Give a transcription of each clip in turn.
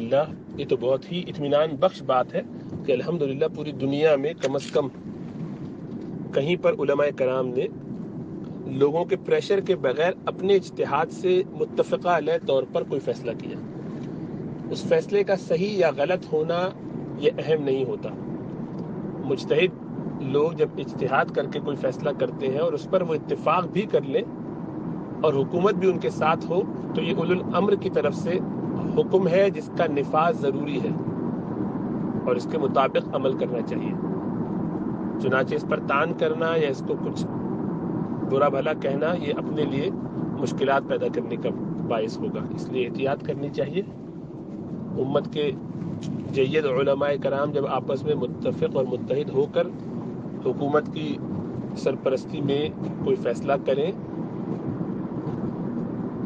الحمدللہ یہ تو بہت ہی اطمینان بخش بات ہے کہ الحمدللہ پوری دنیا میں کم از کم کہیں پر علماء کرام نے لوگوں کے پریشر کے بغیر اپنے اجتہاد سے متفقہ علیہ طور پر کوئی فیصلہ کیا. اس فیصلے کا صحیح یا غلط ہونا یہ اہم نہیں ہوتا. مجتہد لوگ جب اجتہاد کر کے کوئی فیصلہ کرتے ہیں اور اس پر وہ اتفاق بھی کر لیں اور حکومت بھی ان کے ساتھ ہو تو یہ اولو الامر کی طرف سے حکم ہے جس کا نفاذ ضروری ہے اور اس کے مطابق عمل کرنا چاہیے. چنانچہ اس پر تان کرنا یا اس کو کچھ برا بھلا کہنا یہ اپنے لیے مشکلات پیدا کرنے کا باعث ہوگا. اس لیے احتیاط کرنی چاہیے. امت کے جید علماء کرام جب آپس میں متفق اور متحد ہو کر حکومت کی سرپرستی میں کوئی فیصلہ کریں،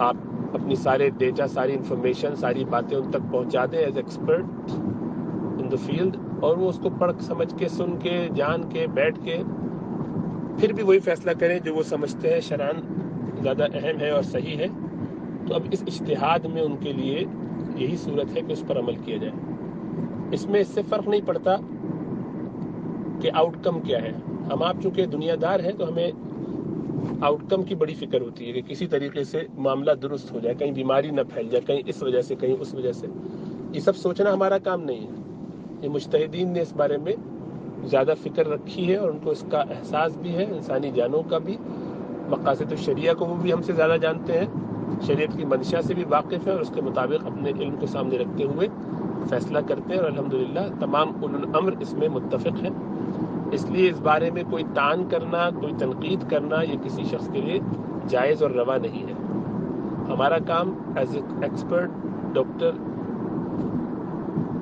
آپ اپنی سارے ڈیٹا، ساری انفارمیشن، ساری باتیں ان تک پہنچا دیں as expert in the field, اور وہ اس کو پڑھ سمجھ کے، سن کے، جان کے، بیٹھ کے پھر بھی وہی فیصلہ کریں جو وہ سمجھتے ہیں شرعاً زیادہ اہم ہے اور صحیح ہے. تو اب اس اجتہاد میں ان کے لیے یہی صورت ہے کہ اس پر عمل کیا جائے. اس میں اس سے فرق نہیں پڑتا کہ آؤٹ کم کیا ہے. ہم آپ چونکہ دنیا دار ہیں تو ہمیں آؤٹ کم کی بڑی فکر ہوتی ہے کہ کسی طریقے سے معاملہ درست ہو جائے، کہیں بیماری نہ پھیل جائے، کہیں اس وجہ سے، کہیں اس وجہ سے. یہ سب سوچنا ہمارا کام نہیں ہے. یہ مجتہدین نے اس بارے میں زیادہ فکر رکھی ہے اور ان کو اس کا احساس بھی ہے، انسانی جانوں کا بھی. مقاصد الشریعہ کو وہ بھی ہم سے زیادہ جانتے ہیں، شریعت کی منشا سے بھی واقف ہیں اور اس کے مطابق اپنے علم کو سامنے رکھتے ہوئے فیصلہ کرتے ہیں، اور الحمدللہ تمام اولو الامر اس میں متفق ہیں. اس لیے اس بارے میں کوئی تان کرنا، کوئی تنقید کرنا یہ کسی شخص کے لیے جائز اور روا نہیں ہے. ہمارا کام ایز اے ایکسپرٹ ڈاکٹر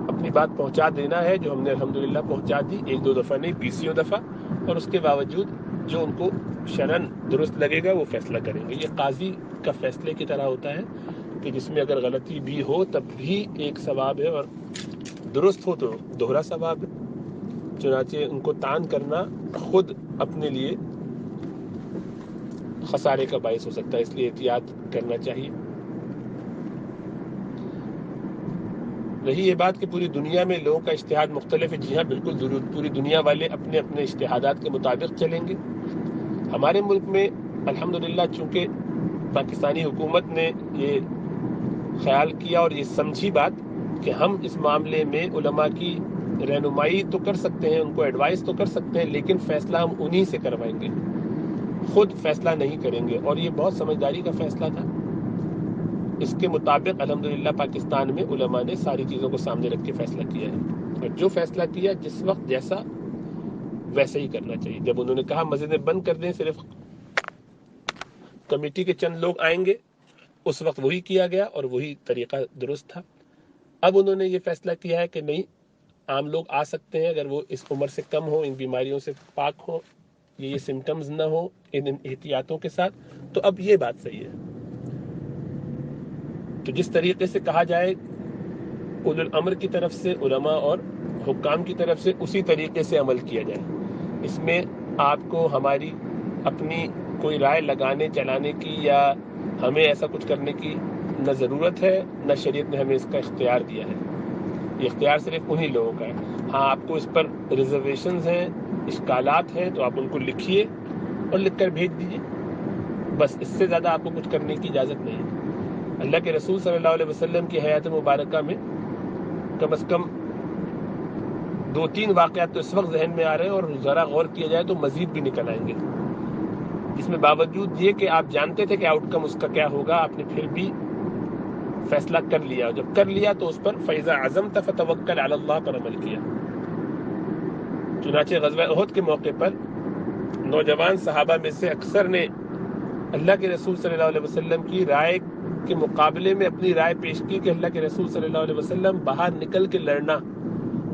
اپنی بات پہنچا دینا ہے، جو ہم نے الحمدللہ پہنچا دی، 1-2 دفعہ نہیں، 20 دفعہ، اور اس کے باوجود جو ان کو شرعاً درست لگے گا وہ فیصلہ کریں گے. یہ قاضی کا فیصلے کی طرح ہوتا ہے کہ جس میں اگر غلطی بھی ہو تب بھی ایک ثواب ہے اور درست ہو تو دوہرا ثواب ہے. چنانچہ ان کو تان کرنا خود اپنے لیے خسارے کا باعث ہو سکتا ہے. اس لیے احتیاط کرنا چاہیے. رہی یہ بات کہ پوری دنیا میں لوگوں کا اجتہاد مختلف ہے، جی ہاں بالکل ضرور، پوری دنیا والے اپنے اپنے اجتہادات کے مطابق چلیں گے. ہمارے ملک میں الحمدللہ چونکہ پاکستانی حکومت نے یہ خیال کیا اور یہ سمجھی بات کہ ہم اس معاملے میں علماء کی رہنمائی تو کر سکتے ہیں، ان کو ایڈوائز تو کر سکتے ہیں، لیکن فیصلہ ہم انہی سے کروائیں گے، خود فیصلہ نہیں کریں گے. اور یہ بہت سمجھداری کا فیصلہ تھا. اس کے مطابق الحمدللہ پاکستان میں علماء نے ساری چیزوں کو سامنے رکھ کے فیصلہ کیا ہے، اور جو فیصلہ کیا جس وقت جیسا ویسے ہی کرنا چاہیے. جب انہوں نے کہا مسجدیں بند کر دیں، صرف کمیٹی کے چند لوگ آئیں گے، اس وقت وہی کیا گیا اور وہی طریقہ درست تھا. اب انہوں نے یہ فیصلہ کیا ہے کہ نہیں، عام لوگ آ سکتے ہیں اگر وہ اس عمر سے کم ہو، ان بیماریوں سے پاک ہو، یہ سمٹمز نہ ہو، ان احتیاطوں کے ساتھ. تو اب یہ بات صحیح ہے. تو جس طریقے سے کہا جائے اولو الامر کی طرف سے، علماء اور حکام کی طرف سے، اسی طریقے سے عمل کیا جائے. اس میں آپ کو ہماری اپنی کوئی رائے لگانے چلانے کی یا ہمیں ایسا کچھ کرنے کی نہ ضرورت ہے، نہ شریعت نے ہمیں اس کا اختیار دیا ہے. یہ اختیار صرف انہی لوگوں کا ہے. ہاں آپ کو اس پر ریزرویشنز ہیں، اشکالات ہیں، تو آپ ان کو لکھیے اور لکھ کر بھیج دیجیے. بس اس سے زیادہ آپ کو کچھ کرنے کی اجازت نہیں ہے. اللہ کے رسول صلی اللہ علیہ وسلم کی حیات مبارکہ میں کم از کم 2-3 واقعات تو اس وقت ذہن میں آ رہے ہیں، اور ذرا غور کیا جائے تو مزید بھی نکل آئیں گے، جس میں باوجود یہ کہ آپ جانتے تھے کہ آؤٹ کم اس کا کیا ہوگا، آپ نے پھر بھی فیصلہ کر لیا. جب کر لیا تو اس پر فَإِذَا عَزَمْتَ فَتَوَكَّلْ عَلَى اللَّهِ پر عمل کیا. چنانچہ غزوہ احد کے موقع پر نوجوان صحابہ میں سے اکثر نے اللہ کے رسول صلی اللہ علیہ وسلم کی رائے کے مقابلے میں اپنی رائے پیش کی کہ اللہ کے رسول صلی اللہ علیہ وسلم باہر نکل کے لڑنا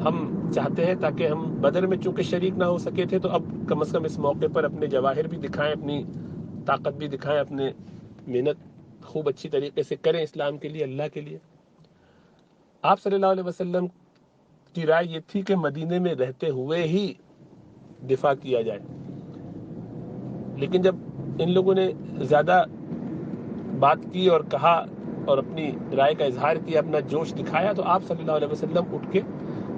ہم چاہتے ہیں، تاکہ ہم بدر میں چونکہ شریک نہ ہو سکے تھے تو اب کم از کم اس موقع پر اپنے جواہر بھی دکھائیں، اپنی طاقت بھی دکھائیں، اپنے محنت خوب اچھی طریقے سے کریں اسلام کے لیے، اللہ کے لیے. آپ صلی اللہ علیہ وسلم کی رائے یہ تھی کہ مدینے میں رہتے ہوئے ہی دفاع کیا جائے. لیکن جب ان لوگوں نے زیادہ بات کی اور کہا اور اپنی رائے کا اظہار کیا، اپنا جوش دکھایا، تو آپ صلی اللہ علیہ وسلم اٹھ کے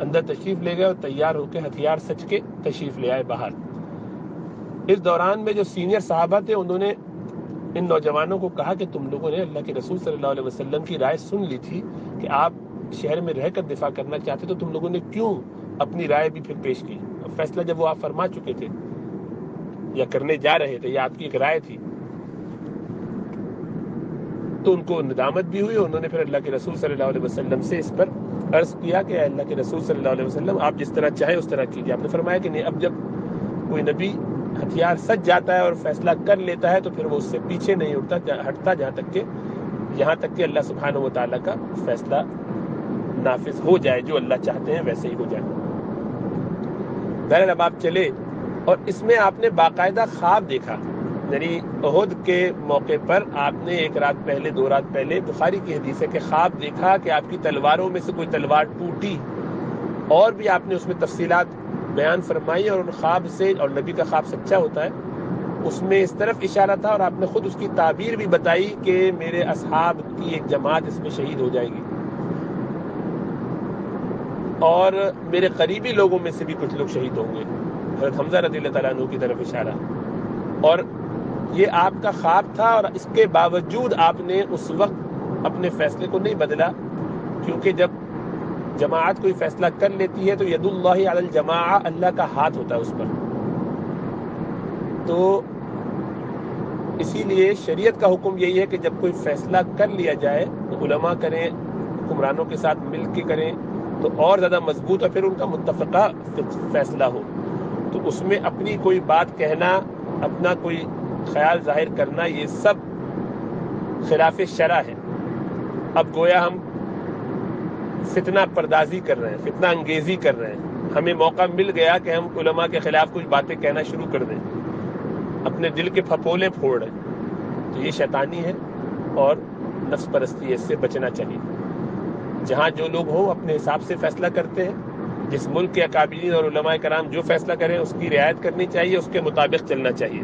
اندر تشریف لے گئے اور تیار ہو کے ہتھیار سج کے تشریف لے آئے باہر۔ اس دوران میں جو سینئر صحابہ تھے انہوں نے ان نوجوانوں کو کہا کہ تم لوگوں نے اللہ کے رسول صلی اللہ علیہ وسلم کی رائے سن لی تھی کہ آپ شہر میں رہ کر دفاع کرنا چاہتے، تو تم لوگوں نے کیوں اپنی رائے بھی پھر پیش کی؟ فیصلہ جب وہ آپ فرما چکے تھے یا کرنے جا رہے تھے، یا آپ کی ایک رائے تھی، تو ان کو ندامت بھی ہوئی، اور انہوں نے پھر اللہ کے رسول صلی اللہ علیہ وسلم سے اس پر عرض کیا کہ اے اللہ کے رسول صلی اللہ علیہ وسلم، آپ جس طرح چاہیں اس طرح کیجیے۔ آپ نے فرمایا کہ نہیں، اب جب کوئی نبی ہتھیار سج جاتا ہے اور فیصلہ کر لیتا ہے تو پھر وہ اس سے پیچھے نہیں ہٹتا یہاں تک کہ اللہ سبحانہ و تعالیٰ کا فیصلہ نافذ ہو جائے، جو اللہ چاہتے ہیں ویسے ہی ہو جائے۔ بہرحال اب آپ چلے، اور اس میں آپ نے باقاعدہ خواب دیکھا، یعنی احد کے موقع پر آپ نے ایک رات پہلے 2 رات پہلے بخاری کی حدیث ہے کہ خواب دیکھا کہ آپ کی تلواروں میں سے کوئی تلوار ٹوٹی، اور بھی آپ نے اس میں تفصیلات بیان فرمائی، اور ان خواب سے، اور نبی کا خواب سچا ہوتا ہے، اس میں اس طرف اشارہ تھا، اور آپ نے خود اس کی تعبیر بھی بتائی کہ میرے اصحاب کی ایک جماعت اس میں شہید ہو جائے گی، اور میرے قریبی لوگوں میں سے بھی کچھ لوگ شہید ہوں گے، حضرت حمزہ رضی اللہ تعالیٰ عنہ کی طرف اشارہ۔ اور یہ آپ کا خواب تھا، اور اس کے باوجود آپ نے اس وقت اپنے فیصلے کو نہیں بدلا، کیونکہ جب جماعت کوئی فیصلہ کر لیتی ہے تو ید اللہ علی الجماعہ، اللہ کا ہاتھ ہوتا ہے اس پر۔ تو اسی لیے شریعت کا حکم یہی ہے کہ جب کوئی فیصلہ کر لیا جائے تو علماء کریں، حکمرانوں کے ساتھ مل کے کریں تو اور زیادہ مضبوط، اور پھر ان کا متفقہ فیصلہ ہو۔ تو اس میں اپنی کوئی بات کہنا، اپنا کوئی خیال ظاہر کرنا، یہ سب خلاف شرع ہے۔ اب گویا ہم فتنہ پردازی کر رہے ہیں، فتنہ انگیزی کر رہے ہیں، ہمیں موقع مل گیا کہ ہم علماء کے خلاف کچھ باتیں کہنا شروع کر دیں، اپنے دل کے پھپھولے پھوڑ رہے ہیں، تو یہ شیطانی ہے اور نفس پرستی ہے، اس سے بچنا چاہیے۔ جہاں جو لوگ ہوں اپنے حساب سے فیصلہ کرتے ہیں، جس ملک کے اکابرین اور علماء کرام جو فیصلہ کریں اس کی رعایت کرنی چاہیے، اس کے مطابق چلنا چاہیے۔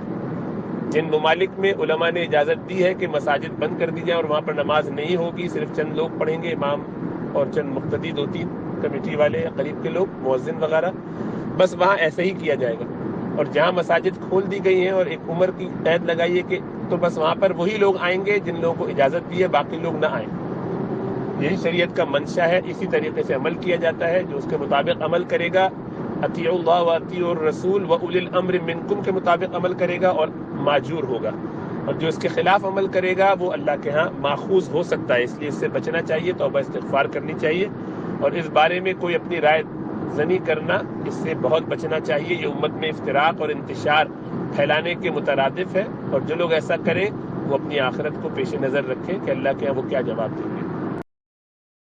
جن ممالک میں علماء نے اجازت دی ہے کہ مساجد بند کر دی جائیں اور وہاں پر نماز نہیں ہوگی، صرف چند لوگ پڑھیں گے، امام اور چند مقتدی 2-3 کمیٹی والے یا قریب کے لوگ، مؤذن وغیرہ، بس وہاں ایسے ہی کیا جائے گا۔ اور جہاں مساجد کھول دی گئی ہیں اور ایک عمر کی قید لگائی ہے کہ تو بس وہاں پر وہی لوگ آئیں گے جن لوگوں کو اجازت دی ہے، باقی لوگ نہ آئیں۔ یہی شریعت کا منشا ہے، اسی طریقے سے عمل کیا جاتا ہے۔ جو اس کے مطابق عمل کرے گا، اطیعوا اللہ واطیعوا الرسول واولی الامر منکم کے مطابق عمل کرے گا اور ماجور ہوگا، اور جو اس کے خلاف عمل کرے گا وہ اللہ کے ہاں ماخوذ ہو سکتا ہے، اس لیے اس سے بچنا چاہیے، توبہ استغفار کرنی چاہیے، اور اس بارے میں کوئی اپنی رائے زنی کرنا، اس سے بہت بچنا چاہیے۔ یہ امت میں افتراق اور انتشار پھیلانے کے مترادف ہے، اور جو لوگ ایسا کریں وہ اپنی آخرت کو پیش نظر رکھیں کہ اللہ کے ہاں وہ کیا جواب دیں گے۔